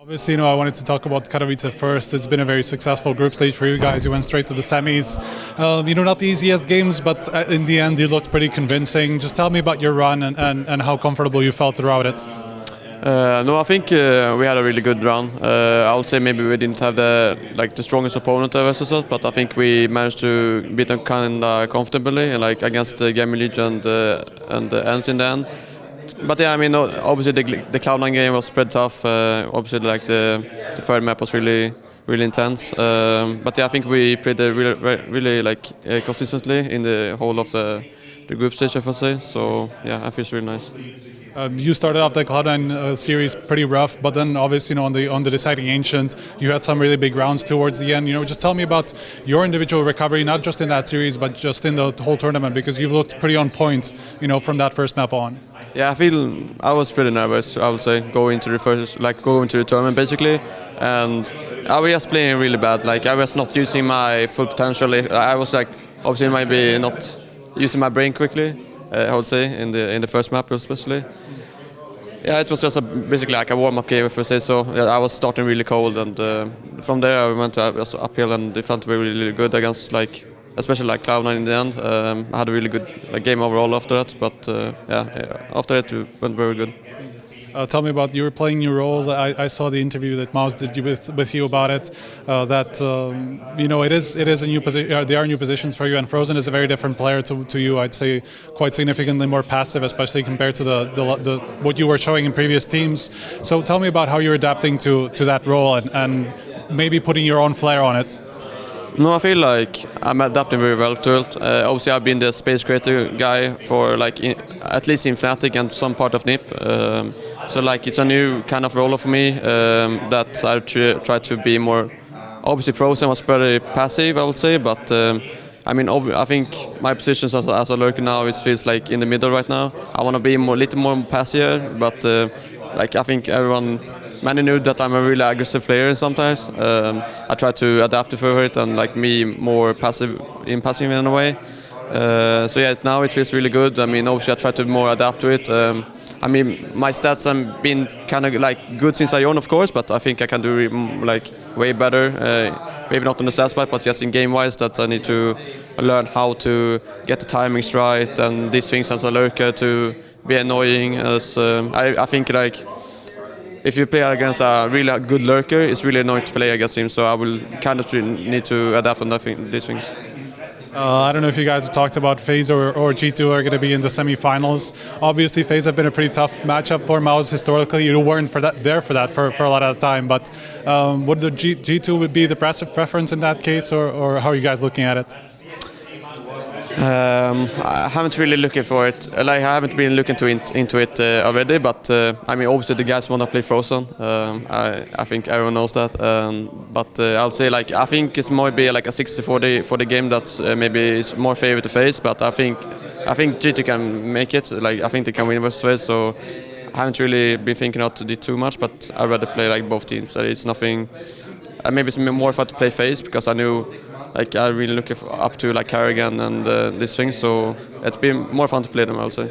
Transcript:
Obviously, I wanted to talk about Katowice first. It's been a very successful group stage for you guys. You went straight to the semis. Not the easiest games, but in the end, you looked pretty convincing. Just tell me about your run and how comfortable you felt throughout it. No, I think we had a really good run. I would say maybe we didn't have the strongest opponent versus us, but I think we managed to beat them kind of comfortably, against Gaming League and ENCE in the end. But yeah, I mean, obviously the Cloud9 game was pretty tough. Obviously, the third map was really intense. But yeah, I think we played really consistently in the whole of the group stage, I would say. So yeah, I feel it's really nice. You started off the Cloud9 series pretty rough, but then obviously on the deciding Ancient, you had some really big rounds towards the end. Just tell me about your individual recovery, not just in that series, but just in the whole tournament, because you've looked pretty on point, from that first map on. Yeah, I was pretty nervous, I would say, going into the tournament basically, and I was just playing really bad. I was not using my full potential. I was obviously maybe not using my brain quickly. I would say in the first map especially. Yeah, it was just basically a warm-up game, if I say so. Yeah, I was starting really cold, and from there I went uphill, and it felt really good against especially Cloud9 in the end. I had a really good game overall after that, but after it went very good. Tell me about you were playing new roles. I saw the interview that MOUZ did with you about it. It is a new position. There are new positions for you, and Frozen is a very different player to you. I'd say quite significantly more passive, especially compared to the what you were showing in previous teams. So tell me about how you're adapting to that role and maybe putting your own flair on it. No, I feel like I'm adapting very well to it. Obviously, I've been the space creator guy for at least in Fnatic and some part of NIP. So it's a new kind of role for me that I try to be more. Obviously, Frozen was very passive, I would say, but I think my position as a lurker now feels like in the middle right now. I want to be little more passive, but I think many knew that I'm a really aggressive player sometimes. I try to adapt to it and me more passive in a way. So yeah, now it feels really good. Obviously I try to more adapt to it. My stats have been kind of good since I joined, of course, but I think I can do way better. Maybe not on the stats part, but just in game-wise, that I need to learn how to get the timings right and these things as a lurker to be annoying. I think if you play against a really good lurker, it's really annoying to play against him. So I will kind of need to adapt on these things. I don't know if you guys have talked about FaZe or G2 are going to be in the semifinals. Obviously, FaZe have been a pretty tough matchup for MOUZ historically. You weren't there for a lot of the time, but would the G2 would be the preference in that case, or how are you guys looking at it? I haven't really looking for it. I haven't been looking into it already, but obviously the guys want to play Frozen. I think everyone knows that. But I'll say I think it's more be a 60-40 for the game that maybe is more favored to FaZe. But I think G2 can make it. I think they can win versus FaZe. So I haven't really been thinking out to do too much. But I'd rather play both teams. It's nothing. Maybe it's more fun to play FaZe because I knew. I really look up to Carrigan and these things, so it's been more fun to play them, I'll say.